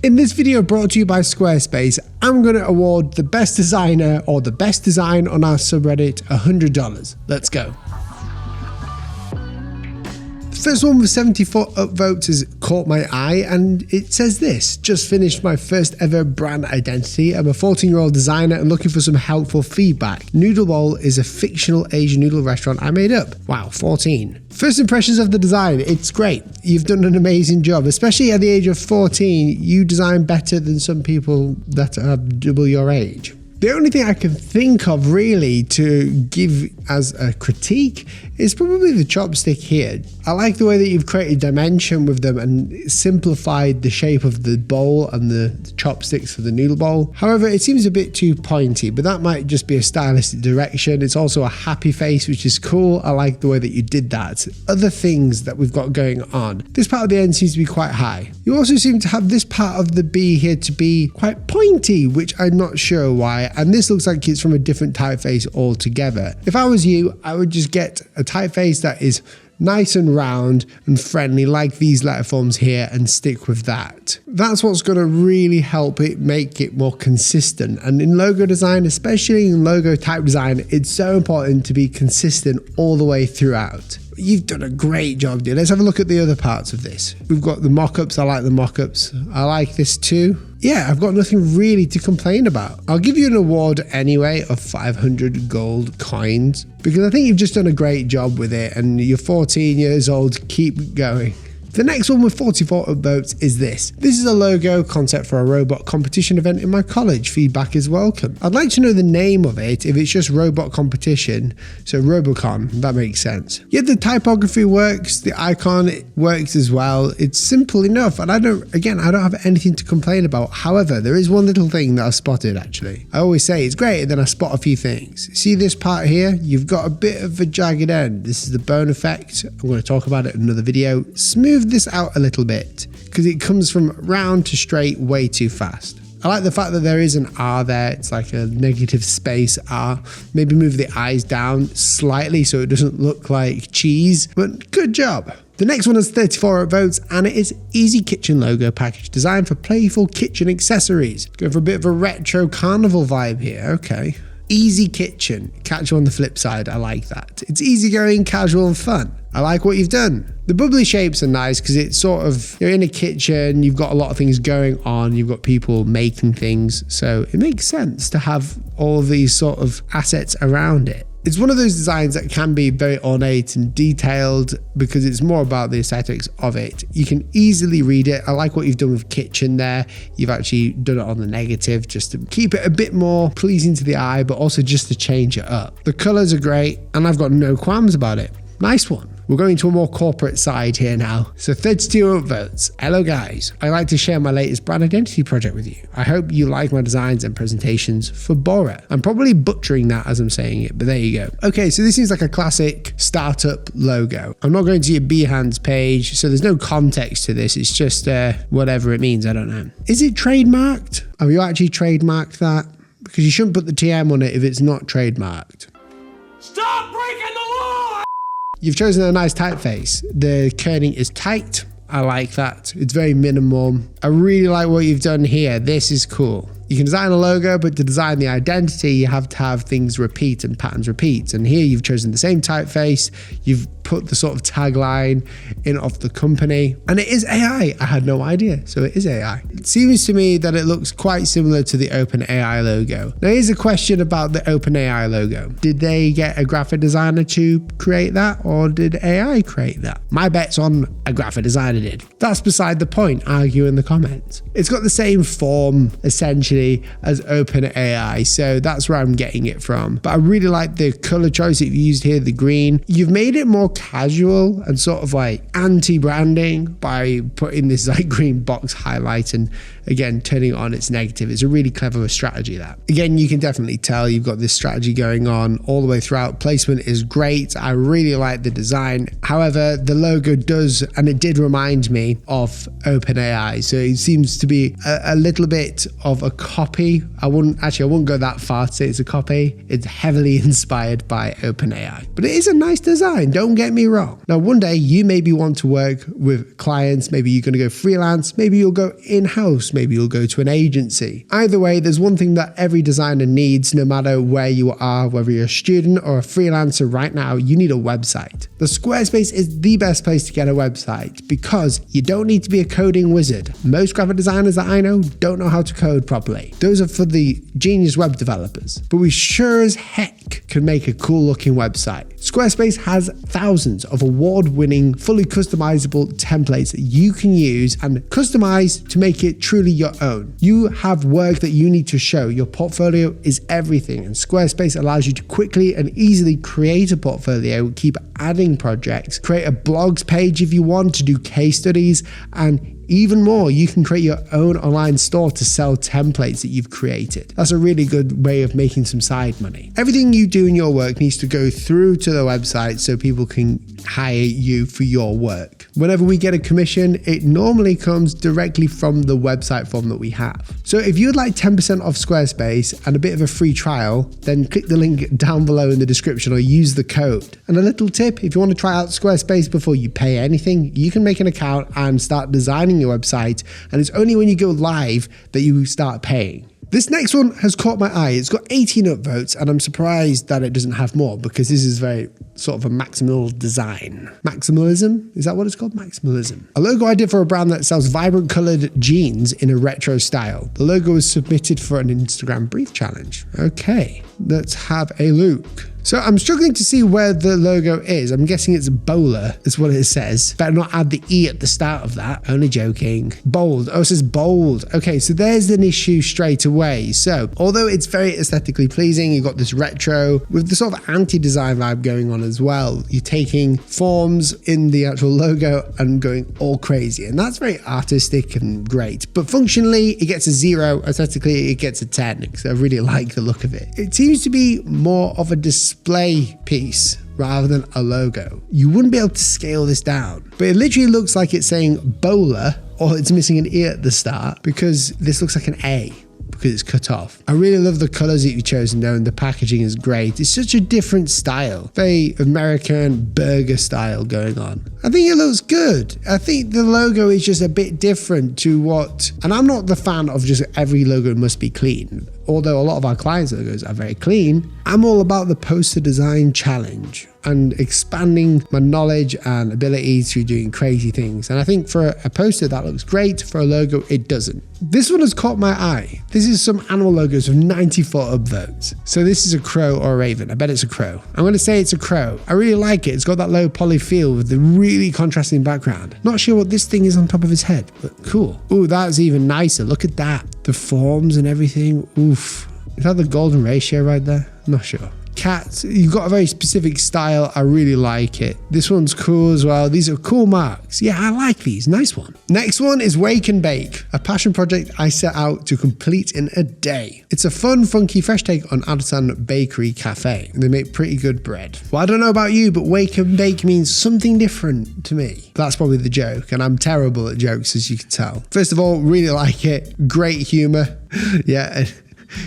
In this video brought to you by Squarespace, I'm going to award the best designer or the best design on our subreddit $100. Let's go. The first one with 74 upvotes has caught my eye, and it says this: just finished my first ever brand identity. I'm a 14-year-old designer and looking for some helpful feedback. Noodle Roll is a fictional Asian noodle restaurant I made up. Wow, 14. First impressions of the design, it's great. You've done an amazing job, especially at the age of 14. You design better than some people that are double your age. The only thing I can think of really to give as a critique is probably the chopstick here. I like the way that you've created dimension with them and simplified the shape of the bowl and the chopsticks for the noodle bowl. However, it seems a bit too pointy, but that might just be a stylistic direction. It's also a happy face, which is cool. I like the way that you did that. Other things that we've got going on. This part of the end seems to be quite high. You also seem to have this part of the B here to be quite pointy, which I'm not sure why. And this looks like it's from a different typeface altogether. If I was you, I would just get a typeface that is nice and round and friendly like these letter forms here and stick with that. That's what's going to really help it make it more consistent. And in logo design, especially in logo type design, it's so important to be consistent all the way throughout. You've done a great job, dude. Let's have a look at the other parts of this. We've got the mock-ups. I like the mock-ups. I like this too. Yeah, I've got nothing really to complain about. I'll give you an award anyway of 500 gold coins because I think you've just done a great job with it, and you're 14 years old. Keep going. The next one with 44 upvotes is this. This is a logo concept for a robot competition event in my college. Feedback is welcome. I'd like to know the name of it if it's just robot competition. So Robocon, that makes sense. Yet the typography works, the icon works as well. It's simple enough, and I don't have anything to complain about. However, there is one little thing that I spotted actually. I always say it's great, and then I spot a few things. See this part here? You've got a bit of a jagged end. This is the bone effect. I'm going to talk about it in another video. Smooth this out a little bit because it comes from round to straight way too fast. I like the fact that there is an R there. It's like a negative space R. Maybe move the eyes down slightly so it doesn't look like cheese, but good job. The next one has 34 votes, and it is Easy Kitchen logo package designed for playful kitchen accessories. Going for a bit of a retro carnival vibe here. Okay. Easy Kitchen. Catch you on the flip side. I like that. It's easygoing, casual, and fun. I like what you've done. The bubbly shapes are nice because it's sort of, you're in a kitchen, you've got a lot of things going on, you've got people making things, so it makes sense to have all of these sort of assets around it. It's one of those designs that can be very ornate and detailed because it's more about the aesthetics of it. You can easily read it. I like what you've done with kitchen there. You've actually done it on the negative just to keep it a bit more pleasing to the eye, but also just to change it up. The colors are great, and I've got no qualms about it. Nice one. We're going to a more corporate side here now. So 32 upvotes. Hello guys. I like to share my latest brand identity project with you. I hope you like my designs and presentations for Bora. I'm probably butchering that as I'm saying it, but there you go. Okay, so this seems like a classic startup logo. I'm not going to your Behance page, so there's no context to this. It's just whatever it means, I don't know. Is it trademarked? Have you actually trademarked that? Because you shouldn't put the TM on it if it's not trademarked. Stop breaking the law! You've chosen a nice typeface. The kerning is tight. I like that. It's very minimal. I really like what you've done here. This is cool. You can design a logo, but to design the identity, you have to have things repeat and patterns repeat. And here you've chosen the same typeface. You've put the sort of tagline in of the company. And it is AI. I had no idea. So it is AI. It seems to me that it looks quite similar to the OpenAI logo. Now here's a question about the OpenAI logo. Did they get a graphic designer to create that, or did AI create that? My bet's on a graphic designer did. That's beside the point. Argue in the comments. It's got the same form essentially as OpenAI, so that's where I'm getting it from. But I really like the color choice that you've used here, the green. You've made it more casual and sort of like anti-branding by putting this like green box highlight and again turning it on its negative. It's a really clever strategy that. Again, you can definitely tell you've got this strategy going on all the way throughout. Placement is great. I really like the design. However, the logo does, and it did remind me of OpenAI, so it seems to be a little bit of a copy. I wouldn't go that far to say it's a copy. It's heavily inspired by OpenAI, but it is a nice design. Don't get me wrong. Now, one day you maybe want to work with clients. Maybe you're going to go freelance. Maybe you'll go in-house. Maybe you'll go to an agency. Either way, there's one thing that every designer needs, no matter where you are, whether you're a student or a freelancer right now, you need a website. The Squarespace is the best place to get a website because you don't need to be a coding wizard. Most graphic designers that I know don't know how to code properly. Those are for the genius web developers. But we sure as heck can make a cool looking website. Squarespace has thousands of award-winning, fully customizable templates that you can use and customize to make it truly your own. You have work that you need to show. Your portfolio is everything, and Squarespace allows you to quickly and easily create a portfolio, keep adding projects, create a blogs page if you want to do case studies, and even more, you can create your own online store to sell templates that you've created. That's a really good way of making some side money. Everything you do in your work needs to go through to the website so people can hire you for your work. Whenever we get a commission, it normally comes directly from the website form that we have. So if you'd like 10% off Squarespace and a bit of a free trial, then click the link down below in the description or use the code. And a little tip, if you want to try out Squarespace before you pay anything, you can make an account and start designing your website, and it's only when you go live that you start paying. This next one has caught my eye. It's got 18 upvotes, and I'm surprised that it doesn't have more because this is very sort of a maximal design. Maximalism? Is that what it's called? Maximalism. A logo I did for a brand that sells vibrant colored jeans in a retro style. The logo was submitted for an Instagram brief challenge. Okay, let's have a look. So I'm struggling to see where the logo is. I'm guessing it's bowler, is what it says. Better not add the E at the start of that. Only joking. Bold. Oh, it says bold. Okay, so there's an issue straight away. So although it's very aesthetically pleasing, you've got this retro with the sort of anti-design vibe going on as well. You're taking forms in the actual logo and going all crazy. And that's very artistic and great. But functionally, it gets a 0. Aesthetically, it gets a 10 because I really like the look of it. It seems to be more of a display piece rather than a logo. You wouldn't be able to scale this down, but it literally looks like it's saying bowler, or it's missing an E at the start because this looks like an A because it's cut off. I really love the colors that you've chosen though, and the packaging is great. It's such a different style, very American burger style going on. I think it looks good. I think the logo is just a bit different to what, and I'm not the fan of just every logo must be clean. Although a lot of our clients' logos are very clean, I'm all about the poster design challenge and expanding my knowledge and ability through doing crazy things. And I think for a poster that looks great, for a logo it doesn't. This one has caught my eye. This is some animal logos with 94 upvotes. So this is a crow or a raven. I bet it's a crow. I'm going to say it's a crow. I really like it. It's got that low poly feel with the really contrasting background. Not sure what this thing is on top of his head, but cool. Ooh, that's even nicer. Look at that. The forms and everything. Oof. Is that the golden ratio right there? I'm not sure. Cats, you've got a very specific style. I really like it. This one's cool as well. These are cool marks. Yeah, I like these. Nice one. Next one is Wake and Bake, a passion project I set out to complete in a day. It's a fun, funky, fresh take on Paterson bakery cafe. They make pretty good bread. Well, I don't know about you, but Wake and Bake means something different to me. That's probably the joke, and I'm terrible at jokes, as you can tell. First of all, really like it. Great humor. Yeah.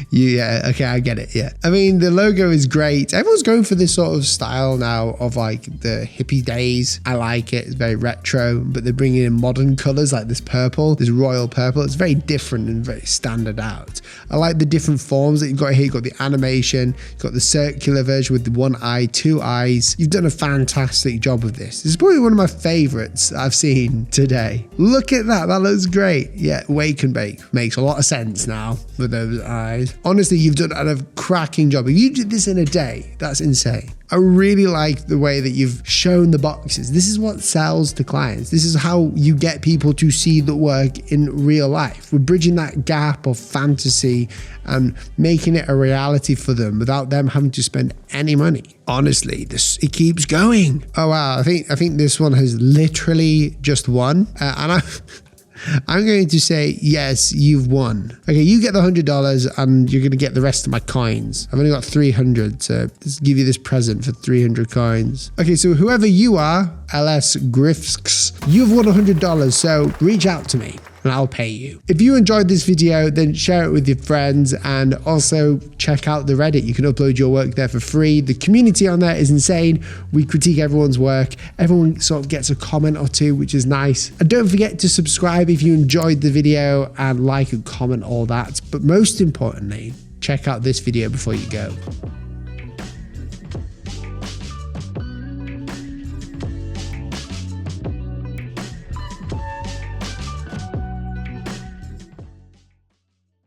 Yeah, okay, I get it, yeah. I mean, the logo is great. Everyone's going for this sort of style now of like the hippie days. I like it. It's very retro, but they're bringing in modern colors like this purple, this royal purple. It's very different and very standard out. I like the different forms that you've got here. You've got the animation, you've got the circular version with the 1 eye, 2 eyes. You've done a fantastic job with this. This is probably one of my favorites I've seen today. Look at that. That looks great. Yeah, Wake and Bake makes a lot of sense now with those eyes. Honestly, you've done a cracking job. If you did this in a day, that's insane. I really like the way that you've shown the boxes. This is what sells to clients. This is how you get people to see the work in real life. We're bridging that gap of fantasy and making it a reality for them without them having to spend any money. Honestly, it keeps going. Oh wow, I think this one has literally just won, and I'm going to say, yes, you've won. Okay, you get the $100 and you're going to get the rest of my coins. I've only got 300, so let's give you this present for 300 coins. Okay, so whoever you are, LS Griffs, you've won $100, so reach out to me. and I'll pay you. If you enjoyed this video, then share it with your friends, and also check out the Reddit. You can upload your work there for free. The community on there is insane. We critique everyone's work. Everyone sort of gets a comment or two, which is nice. And don't forget to subscribe if you enjoyed the video, and like and comment all that. But most importantly, check out this video before you go.